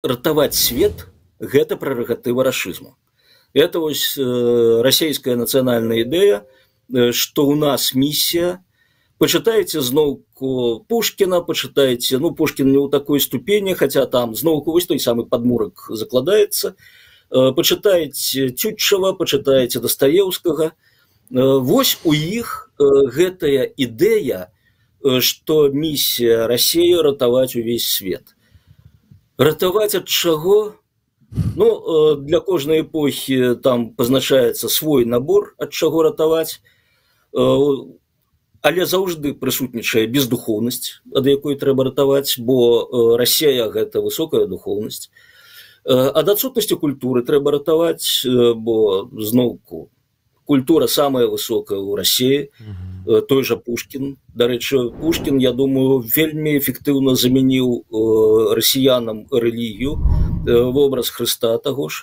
ратаваць свет гэта прэрагатыва рашызму. Это вось расійская нацыянальная ідэя, што ў нас місія. Пачытайце зноўку Пушкіна, пачытайце, ну, Пушкін не ў такой ступені, хаця там зноўку вось той самы падмурак закладаецца. Пачытайце Тютчева, пачытайце Дастаеўскага. Вось у іх гэтая ідэя, што місія Расіі ратаваць увесь свет. Ратаваць ад чаго? Ну, для кожнай эпохі там пазначаецца свой набор, ад чаго ратаваць. Але заўжды прысутнічае бездухоўнасць, ад якой трэба ратаваць, бо Расія гэта высокая духоўнасць. Ад адсутнасці культуры трэба ратаваць, бо зноўку культура самая высокая ў Расіі, той жа Пушкін. Дарэчы, Пушкін, я думаю, вельмі эфектыўна замяніў расіянам рэлігію, вобраз Хрыста таго ж.